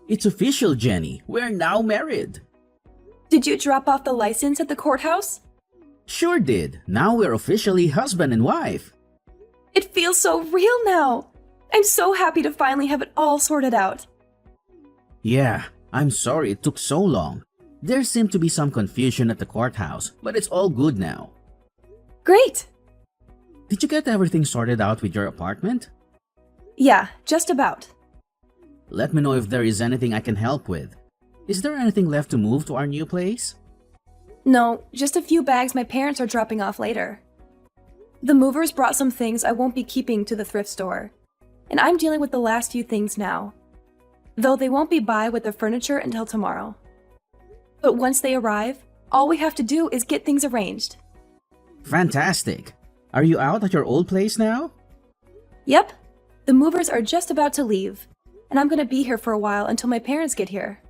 It's official, Jenny. We're now married. Did you drop off the license at the courthouse? Sure did. Now we're officially husband and wife. It feels so real now. I'm so happy to finally have it all sorted out. Yeah, I'm sorry it took so long. There seemed to be some confusion at the courthouse, but it's all good now. Great! Did you get everything sorted out with your apartment? Yeah, just about. Let me know if there is anything I can help with. Is there anything left to move to our new place? No, just a few bags my parents are dropping off later. The movers brought some things I won't be keeping to the thrift store, and I'm dealing with the last few things now. Though they won't be by with the furniture until tomorrow. But once they arrive, all we have to do is get things arranged. Fantastic! Are you out at your old place now? Yep, the movers are just about to leave, and I'm gonna be here for a while until my parents get here.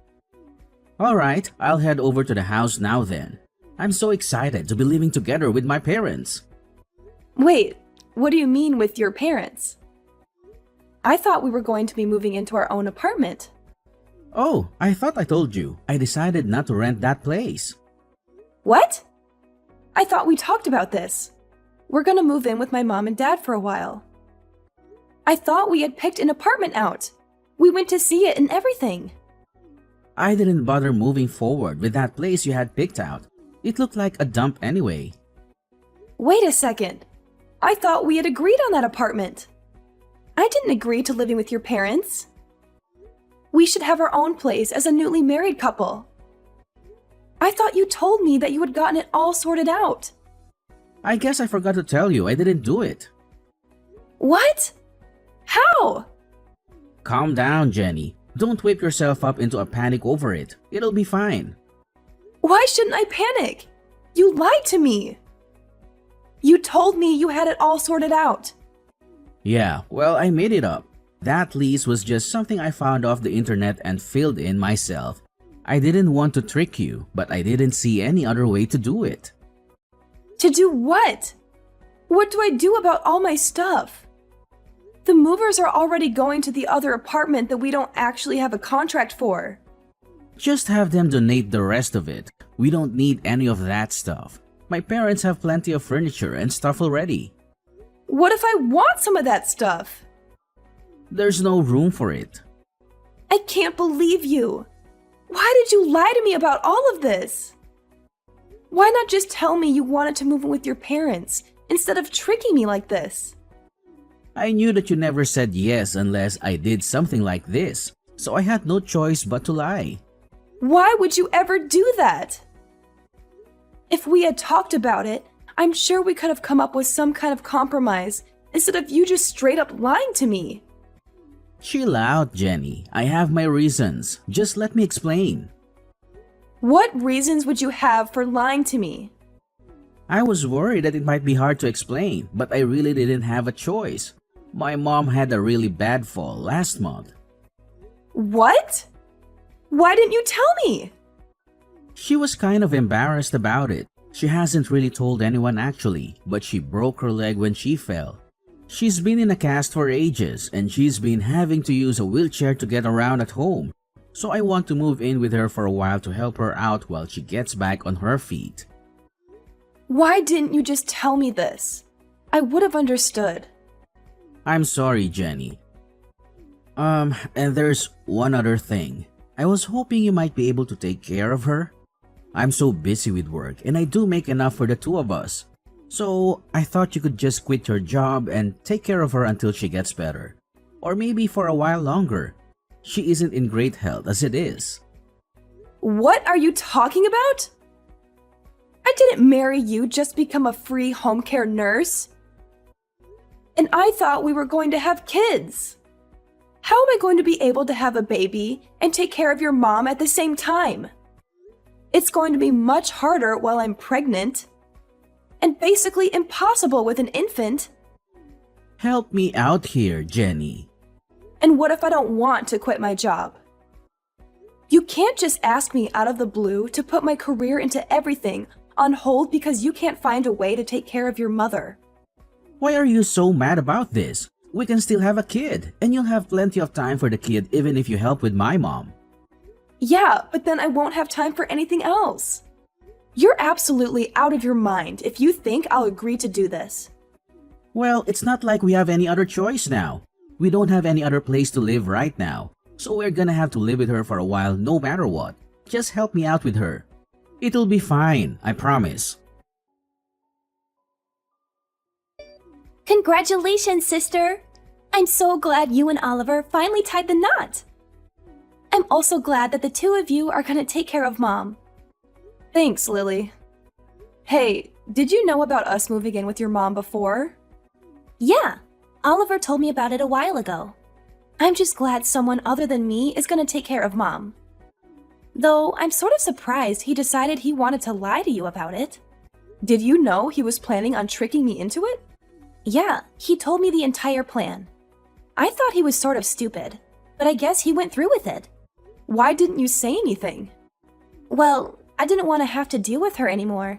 Alright, I'll head over to the house now then. I'm so excited to be living together with my parents. Wait, what do you mean with your parents? I thought we were going to be moving into our own apartment. Oh, I thought I told you. I decided not to rent that place. What? I thought we talked about this. We're gonna move in with my mom and dad for a while. I thought we had picked an apartment out. We went to see it and everything. I didn't bother moving forward with that place you had picked out. It looked like a dump anyway. Wait a second. I thought we had agreed on that apartment. I didn't agree to living with your parents. We should have our own place as a newly married couple. I thought you told me that you had gotten it all sorted out. I guess I forgot to tell you I didn't do it. What? How? Calm down, Jenny. Don't whip yourself up into a panic over it. It'll be fine. Why shouldn't I panic? You lied to me. You told me you had it all sorted out. Yeah, well, I made it up. That lease was just something I found off the internet and filled in myself. I didn't want to trick you, but I didn't see any other way to do it. To do what? What do I do about all my stuff? The movers are already going to the other apartment that we don't actually have a contract for. Just have them donate the rest of it. We don't need any of that stuff. My parents have plenty of furniture and stuff already. What if I want some of that stuff? There's no room for it. I can't believe you. Why did you lie to me about all of this? Why not just tell me you wanted to move in with your parents instead of tricking me like this? I knew that you never said yes unless I did something like this, so I had no choice but to lie. Why would you ever do that? If we had talked about it, I'm sure we could have come up with some kind of compromise instead of you just straight up lying to me. Chill out, Jenny. I have my reasons. Just let me explain. What reasons would you have for lying to me? I was worried that it might be hard to explain, but I really didn't have a choice. My mom had a really bad fall last month. What? Why didn't you tell me? She was kind of embarrassed about it. She hasn't really told anyone actually, but she broke her leg when she fell. She's been in a cast for ages and she's been having to use a wheelchair to get around at home. So I want to move in with her for a while to help her out while she gets back on her feet. Why didn't you just tell me this? I would have understood. I'm sorry, Jenny. And there's one other thing. I was hoping you might be able to take care of her. I'm so busy with work and I do make enough for the two of us. So I thought you could just quit your job and take care of her until she gets better. Or maybe for a while longer. She isn't in great health as it is. What are you talking about? I didn't marry you just to become a free home care nurse. And I thought we were going to have kids. How am I going to be able to have a baby and take care of your mom at the same time? It's going to be much harder while I'm pregnant. And basically impossible with an infant. Help me out here, Jenny. And what if I don't want to quit my job? You can't just ask me out of the blue to put my career into everything on hold because you can't find a way to take care of your mother. Why are you so mad about this? We can still have a kid, and you'll have plenty of time for the kid even if you help with my mom. Yeah, but then I won't have time for anything else. You're absolutely out of your mind if you think I'll agree to do this. Well, it's not like we have any other choice now. We don't have any other place to live right now, so we're gonna have to live with her for a while no matter what. Just help me out with her. It'll be fine, I promise. Congratulations, sister! I'm so glad you and Oliver finally tied the knot. I'm also glad that the two of you are gonna take care of Mom. Thanks, Lily. Hey, did you know about us moving in with your mom before? Yeah, Oliver told me about it a while ago. I'm just glad someone other than me is gonna take care of Mom. Though I'm sort of surprised he decided he wanted to lie to you about it. Did you know he was planning on tricking me into it? Yeah, he told me the entire plan. I thought he was sort of stupid, but I guess he went through with it. Why didn't you say anything? Well, I didn't want to have to deal with her anymore.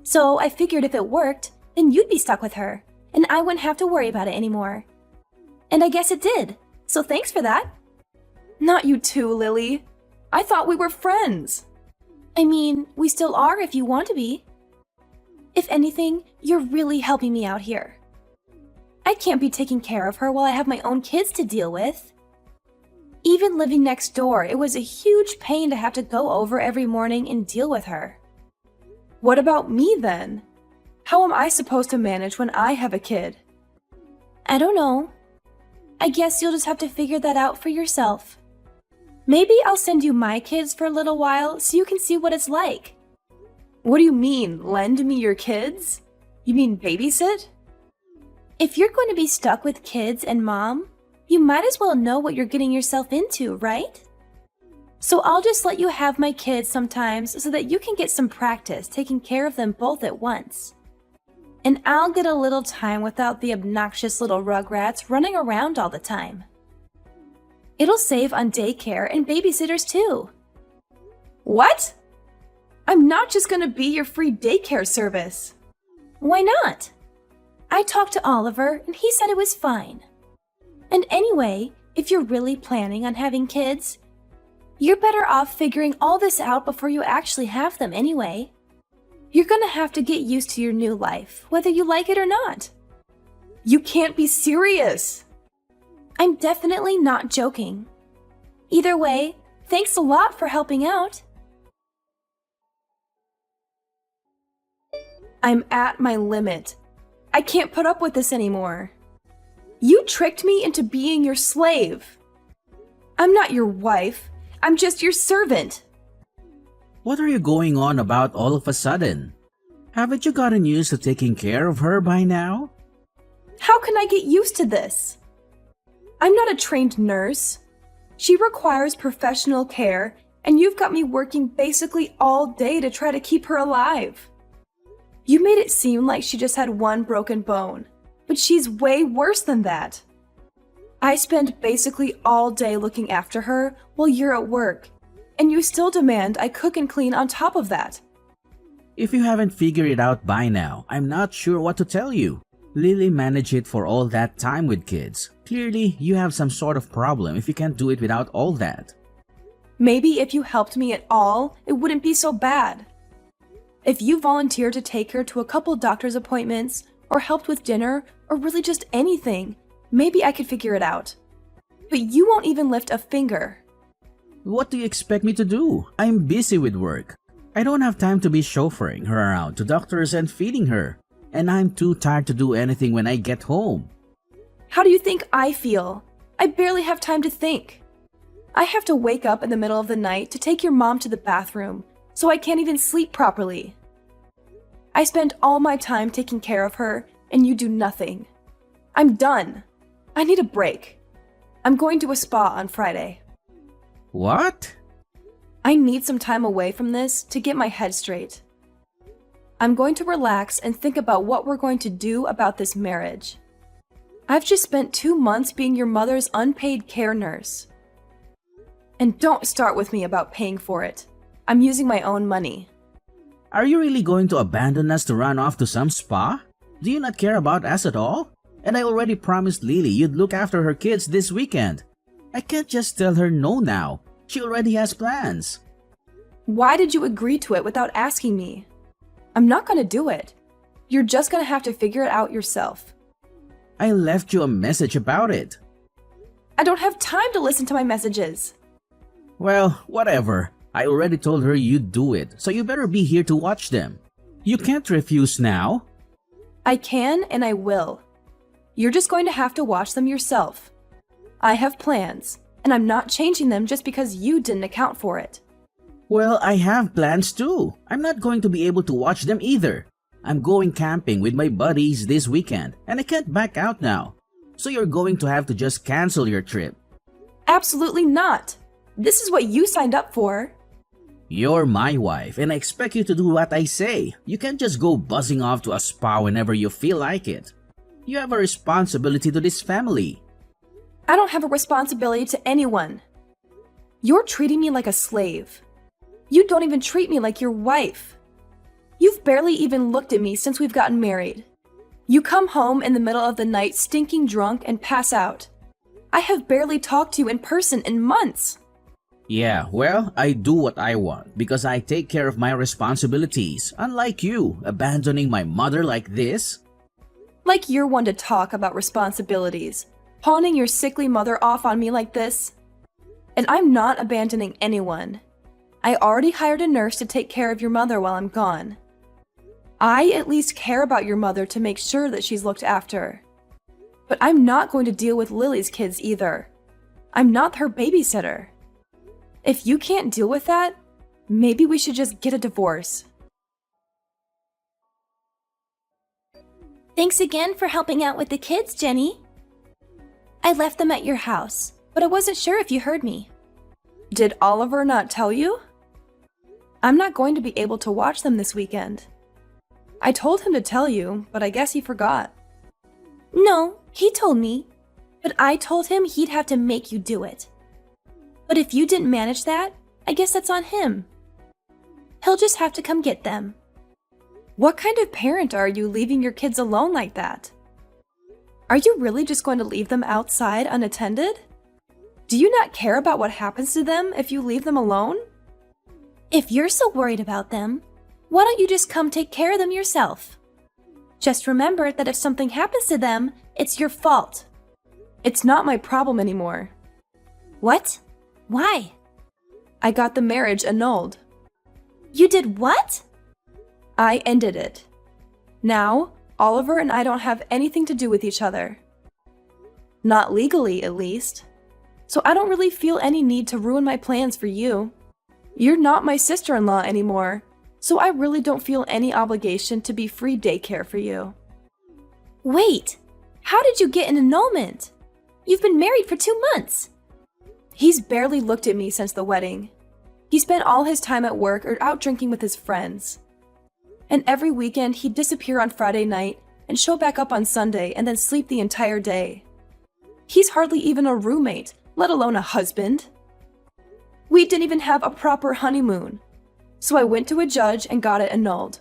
So I figured if it worked, then you'd be stuck with her, and I wouldn't have to worry about it anymore. And I guess it did, so thanks for that. Not you too, Lily. I thought we were friends. I mean, we still are if you want to be. If anything, you're really helping me out here. I can't be taking care of her while I have my own kids to deal with. Even living next door, it was a huge pain to have to go over every morning and deal with her. What about me then? How am I supposed to manage when I have a kid? I don't know. I guess you'll just have to figure that out for yourself. Maybe I'll send you my kids for a little while so you can see what it's like. What do you mean, lend me your kids? You mean babysit? If you're going to be stuck with kids and Mom, you might as well know what you're getting yourself into, right? So I'll just let you have my kids sometimes so that you can get some practice taking care of them both at once. And I'll get a little time without the obnoxious little rugrats running around all the time. It'll save on daycare and babysitters too. What? I'm not just gonna be your free daycare service. Why not? I talked to Oliver and he said it was fine. And anyway, if you're really planning on having kids, you're better off figuring all this out before you actually have them anyway. You're gonna have to get used to your new life, whether you like it or not. You can't be serious. I'm definitely not joking. Either way, thanks a lot for helping out. I'm at my limit. I can't put up with this anymore. You tricked me into being your slave. I'm not your wife. I'm just your servant. What are you going on about all of a sudden? Haven't you gotten used to taking care of her by now? How can I get used to this? I'm not a trained nurse. She requires professional care, and you've got me working basically all day to try to keep her alive. You made it seem like she just had one broken bone, but she's way worse than that. I spend basically all day looking after her while you're at work, and you still demand I cook and clean on top of that. If you haven't figured it out by now, I'm not sure what to tell you. Lily managed it for all that time with kids. Clearly, you have some sort of problem if you can't do it without all that. Maybe if you helped me at all, it wouldn't be so bad. If you volunteered to take her to a couple doctor's appointments, or helped with dinner, or really just anything, maybe I could figure it out. But you won't even lift a finger. What do you expect me to do? I'm busy with work. I don't have time to be chauffeuring her around to doctors and feeding her. And I'm too tired to do anything when I get home. How do you think I feel? I barely have time to think. I have to wake up in the middle of the night to take your mom to the bathroom, so I can't even sleep properly. I spend all my time taking care of her, and you do nothing. I'm done. I need a break. I'm going to a spa on Friday. What? I need some time away from this to get my head straight. I'm going to relax and think about what we're going to do about this marriage. I've just spent 2 months being your mother's unpaid care nurse. And don't start with me about paying for it. I'm using my own money. Are you really going to abandon us to run off to some spa? Do you not care about us at all? And I already promised Lily you'd look after her kids this weekend. I can't just tell her no now. She already has plans. Why did you agree to it without asking me? I'm not gonna do it. You're just gonna have to figure it out yourself. I left you a message about it. I don't have time to listen to my messages. Well, whatever. I already told her you'd do it, so you better be here to watch them. You can't refuse now. I can and I will. You're just going to have to watch them yourself. I have plans, and I'm not changing them just because you didn't account for it. Well, I have plans too. I'm not going to be able to watch them either. I'm going camping with my buddies this weekend, and I can't back out now. So you're going to have to just cancel your trip. Absolutely not. This is what you signed up for. You're my wife, and I expect you to do what I say. You can't just go buzzing off to a spa whenever you feel like it. You have a responsibility to this family. I don't have a responsibility to anyone. You're treating me like a slave. You don't even treat me like your wife. You've barely even looked at me since we've gotten married. You come home in the middle of the night stinking drunk and pass out. I have barely talked to you in person in months. Yeah, well, I do what I want because I take care of my responsibilities, unlike you, abandoning my mother like this. Like you're one to talk about responsibilities, pawning your sickly mother off on me like this. And I'm not abandoning anyone. I already hired a nurse to take care of your mother while I'm gone. I at least care about your mother to make sure that she's looked after. But I'm not going to deal with Lily's kids either. I'm not her babysitter. If you can't deal with that, maybe we should just get a divorce. Thanks again for helping out with the kids, Jenny. I left them at your house, but I wasn't sure if you heard me. Did Oliver not tell you? I'm not going to be able to watch them this weekend. I told him to tell you, but I guess he forgot. No, he told me, but I told him he'd have to make you do it. But if you didn't manage that, I guess that's on him. He'll just have to come get them. What kind of parent are you leaving your kids alone like that? Are you really just going to leave them outside unattended? Do you not care about what happens to them if you leave them alone? If you're so worried about them, why don't you just come take care of them yourself? Just remember that if something happens to them, it's your fault. It's not my problem anymore. What? Why? I got the marriage annulled. You did what? I ended it. Now, Oliver and I don't have anything to do with each other. Not legally, at least. So I don't really feel any need to ruin my plans for you. You're not my sister-in-law anymore, so I really don't feel any obligation to be free daycare for you. Wait, how did you get an annulment? You've been married for 2 months. He's barely looked at me since the wedding. He spent all his time at work or out drinking with his friends. And every weekend he'd disappear on Friday night and show back up on Sunday and then sleep the entire day. He's hardly even a roommate, let alone a husband. We didn't even have a proper honeymoon, so I went to a judge and got it annulled.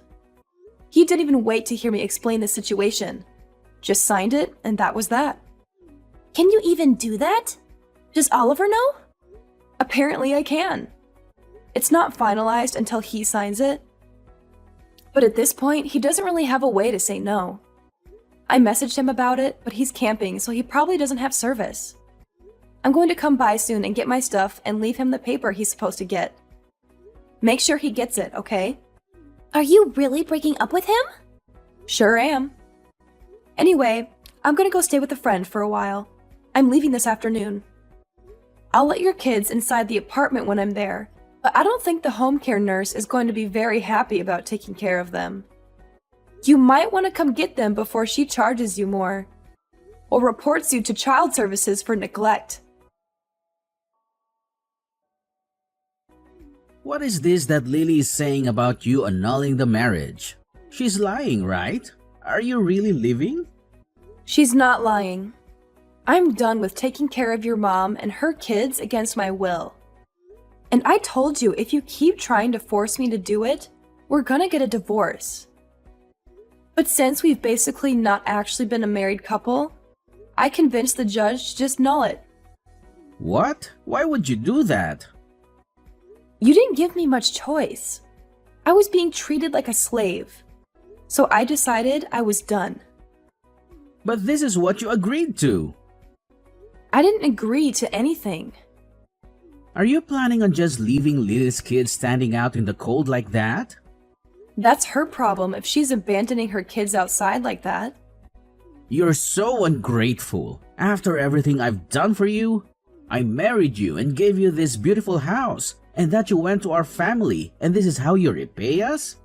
He didn't even wait to hear me explain the situation. Just signed it, and that was that. Can you even do that? Does Oliver know? Apparently I can. It's not finalized until he signs it. But at this point, he doesn't really have a way to say no. I messaged him about it, but he's camping, so he probably doesn't have service. I'm going to come by soon and get my stuff and leave him the paper he's supposed to get. Make sure he gets it, okay? Are you really breaking up with him? Sure am. Anyway, I'm gonna go stay with a friend for a while. I'm leaving this afternoon. I'll let your kids inside the apartment when I'm there, but I don't think the home care nurse is going to be very happy about taking care of them. You might want to come get them before she charges you more, or reports you to child services for neglect. What is this that Lily is saying about you annulling the marriage? She's lying, right? Are you really leaving? She's not lying. I'm done with taking care of your mom and her kids against my will. And I told you if you keep trying to force me to do it, we're gonna get a divorce. But since we've basically not actually been a married couple, I convinced the judge to just null it. What? Why would you do that? You didn't give me much choice. I was being treated like a slave. So I decided I was done. But this is what you agreed to. I didn't agree to anything. Are you planning on just leaving Lily's kids standing out in the cold like that? That's her problem if she's abandoning her kids outside like that. You're so ungrateful. After everything I've done for you, I married you and gave you this beautiful house, and that you went to our family, and this is how you repay us?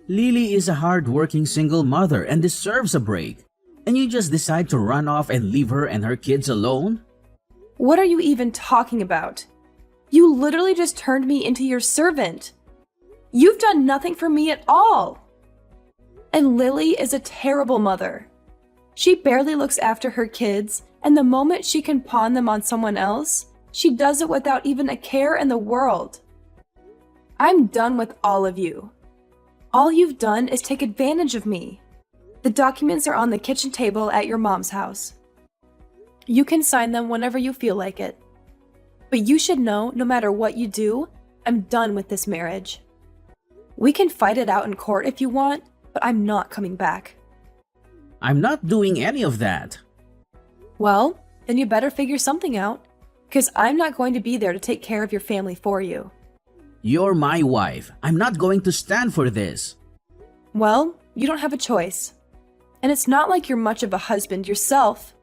Lily is a hard-working single mother and deserves a break, and you just decide to run off and leave her and her kids alone? What are you even talking about? You literally just turned me into your servant. You've done nothing for me at all. And Lily is a terrible mother. She barely looks after her kids, and the moment she can pawn them on someone else, she does it without even a care in the world. I'm done with all of you. All you've done is take advantage of me. The documents are on the kitchen table at your mom's house. You can sign them whenever you feel like it. But you should know, no matter what you do, I'm done with this marriage. We can fight it out in court if you want, but I'm not coming back. I'm not doing any of that. Well, then you better figure something out, because I'm not going to be there to take care of your family for you. You're my wife. I'm not going to stand for this. Well, you don't have a choice. And it's not like you're much of a husband yourself.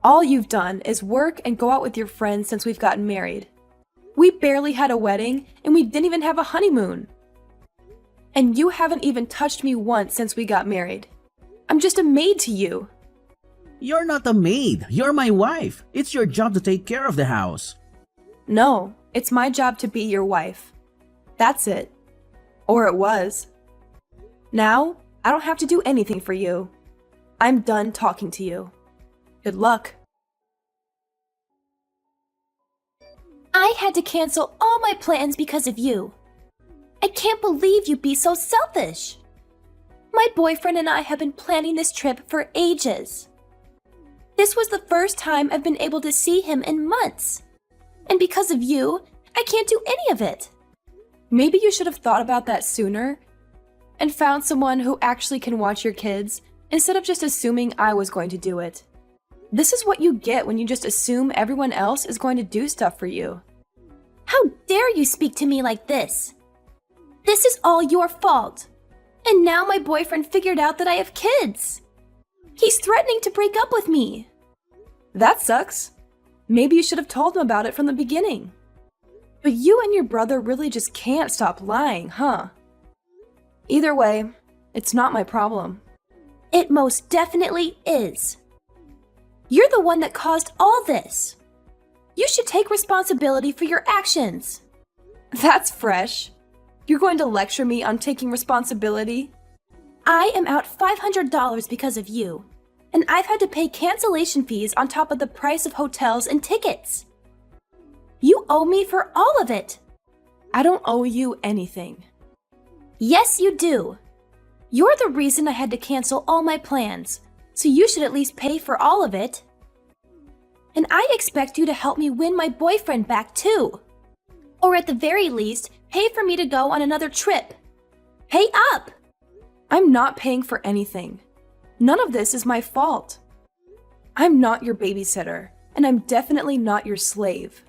All you've done is work and go out with your friends since we've gotten married. We barely had a wedding, and we didn't even have a honeymoon. And you haven't even touched me once since we got married. I'm just a maid to you. You're not a maid. You're my wife. It's your job to take care of the house. No, it's my job to be your wife. That's it. Or it was. Now, I don't have to do anything for you. I'm done talking to you. Good luck. I had to cancel all my plans because of you. I can't believe you'd be so selfish. My boyfriend and I have been planning this trip for ages. This was the first time I've been able to see him in months. And because of you, I can't do any of it. Maybe you should have thought about that sooner and found someone who actually can watch your kids instead of just assuming I was going to do it. This is what you get when you just assume everyone else is going to do stuff for you. How dare you speak to me like this? This is all your fault. And now my boyfriend figured out that I have kids. He's threatening to break up with me. That sucks. Maybe you should have told him about it from the beginning. But you and your brother really just can't stop lying, huh? Either way, it's not my problem. It most definitely is. You're the one that caused all this. You should take responsibility for your actions. That's fresh. You're going to lecture me on taking responsibility? I am out $500 because of you, and I've had to pay cancellation fees on top of the price of hotels and tickets. You owe me for all of it. I don't owe you anything. Yes, you do. You're the reason I had to cancel all my plans, so you should at least pay for all of it. And I expect you to help me win my boyfriend back too. Or at the very least, pay for me to go on another trip. Pay up! I'm not paying for anything. None of this is my fault. I'm not your babysitter, and I'm definitely not your slave.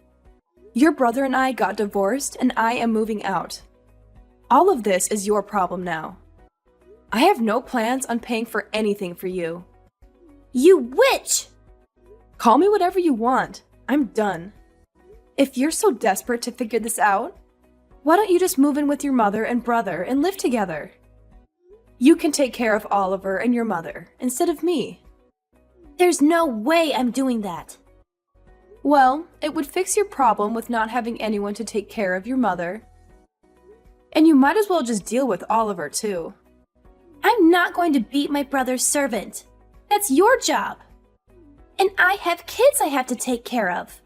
Your brother and I got divorced, and I am moving out. All of this is your problem now. I have no plans on paying for anything for you. You witch! Call me whatever you want. I'm done. If you're so desperate to figure this out, why don't you just move in with your mother and brother and live together? You can take care of Oliver and your mother instead of me. There's no way I'm doing that. Well, it would fix your problem with not having anyone to take care of your mother. And you might as well just deal with Oliver too. I'm not going to beat my brother's servant. That's your job. And I have kids I have to take care of.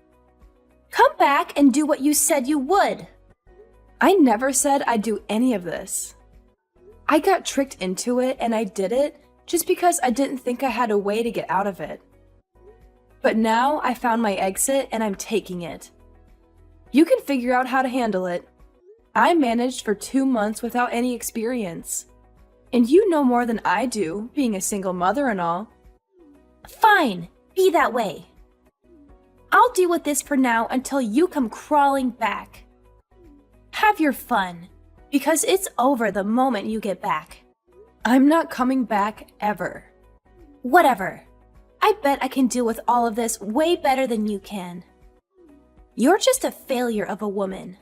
Come back and do what you said you would. I never said I'd do any of this. I got tricked into it and I did it just because I didn't think I had a way to get out of it. But now I found my exit and I'm taking it. You can figure out how to handle it. I managed for 2 months without any experience. And you know more than I do, being a single mother and all. Fine, be that way. I'll deal with this for now until you come crawling back. Have your fun, because it's over the moment you get back. I'm not coming back ever. Whatever. I bet I can deal with all of this way better than you can. You're just a failure of a woman.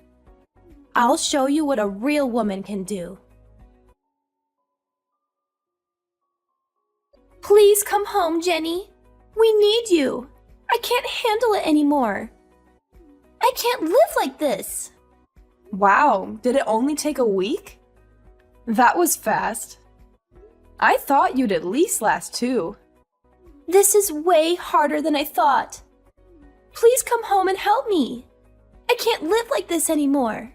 I'll show you what a real woman can do. Please come home, Jenny. We need you. I can't handle it anymore. I can't live like this. Wow, did it only take a week? That was fast. I thought you'd at least last 2. This is way harder than I thought. Please come home and help me. I can't live like this anymore.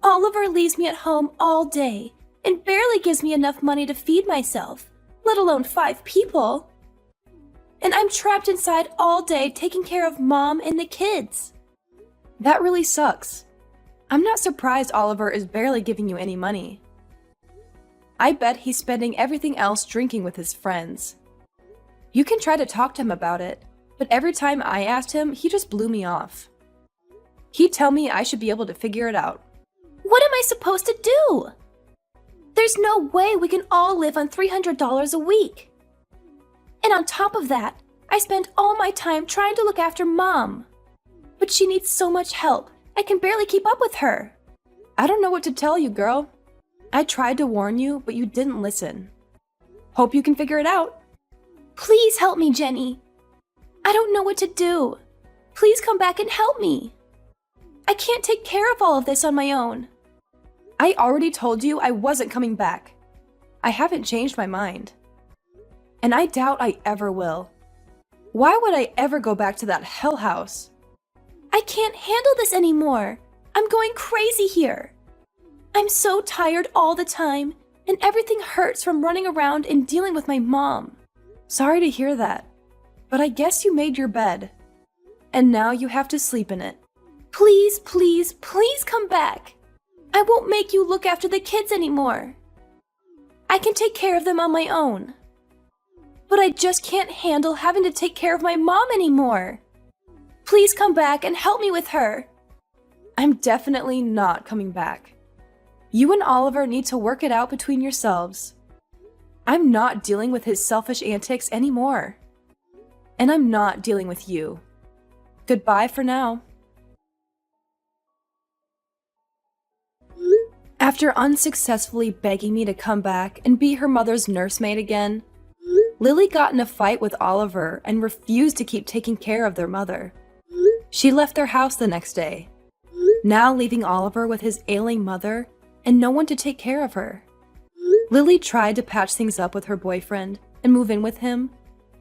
Oliver leaves me at home all day and barely gives me enough money to feed myself, let alone 5 people. And I'm trapped inside all day taking care of Mom and the kids. That really sucks. I'm not surprised Oliver is barely giving you any money. I bet he's spending everything else drinking with his friends. You can try to talk to him about it, but every time I asked him, he just blew me off. He'd tell me I should be able to figure it out. What am I supposed to do? There's no way we can all live on $300 a week. And on top of that, I spend all my time trying to look after Mom. But she needs so much help, I can barely keep up with her. I don't know what to tell you, girl. I tried to warn you, but you didn't listen. Hope you can figure it out. Please help me, Jenny. I don't know what to do. Please come back and help me. I can't take care of all of this on my own. I already told you I wasn't coming back. I haven't changed my mind. And I doubt I ever will. Why would I ever go back to that hell house? I can't handle this anymore. I'm going crazy here. I'm so tired all the time, and everything hurts from running around and dealing with my mom. Sorry to hear that, but I guess you made your bed. And now you have to sleep in it. Please, please, please come back. I won't make you look after the kids anymore. I can take care of them on my own. But I just can't handle having to take care of my mom anymore. Please come back and help me with her. I'm definitely not coming back. You and Oliver need to work it out between yourselves. I'm not dealing with his selfish antics anymore. And I'm not dealing with you. Goodbye for now. After unsuccessfully begging me to come back and be her mother's nursemaid again, Lily got in a fight with Oliver and refused to keep taking care of their mother. She left their house the next day, now leaving Oliver with his ailing mother and no one to take care of her. Lily tried to patch things up with her boyfriend and move in with him,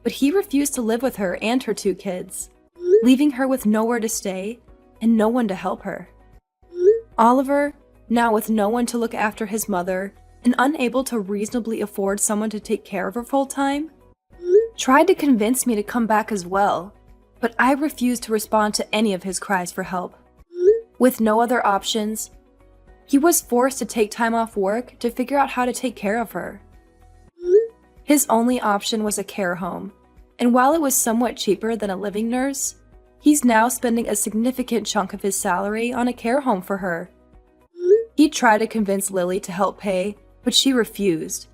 but he refused to live with her and her 2 kids, leaving her with nowhere to stay and no one to help her. Oliver, now with no one to look after his mother and unable to reasonably afford someone to take care of her full time, tried to convince me to come back as well, but I refused to respond to any of his cries for help. With no other options, he was forced to take time off work to figure out how to take care of her. His only option was a care home, and while it was somewhat cheaper than a living nurse, he's now spending a significant chunk of his salary on a care home for her. He tried to convince Lily to help pay, but she refused,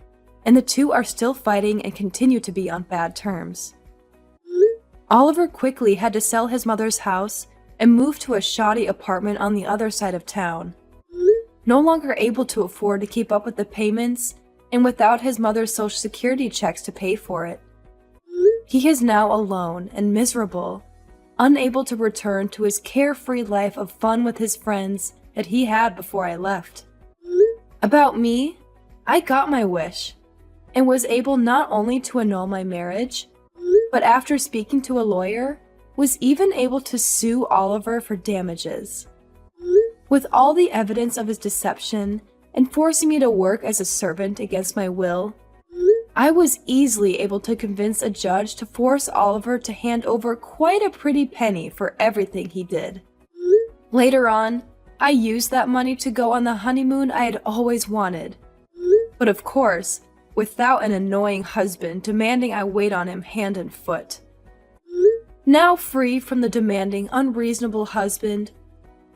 and the 2 are still fighting and continue to be on bad terms. Oliver quickly had to sell his mother's house and move to a shoddy apartment on the other side of town. No longer able to afford to keep up with the payments and without his mother's social security checks to pay for it. He is now alone and miserable, unable to return to his carefree life of fun with his friends that he had before I left. About me, I got my wish and was able not only to annul my marriage, but after speaking to a lawyer, was even able to sue Oliver for damages. With all the evidence of his deception and forcing me to work as a servant against my will, I was easily able to convince a judge to force Oliver to hand over quite a pretty penny for everything he did. Later on, I used that money to go on the honeymoon I had always wanted. But of course, without an annoying husband demanding I wait on him hand and foot. Now free from the demanding, unreasonable husband,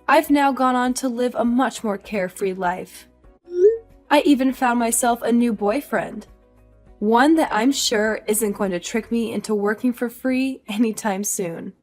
I've now gone on to live a much more carefree life. I even found myself a new boyfriend. One that I'm sure isn't going to trick me into working for free anytime soon.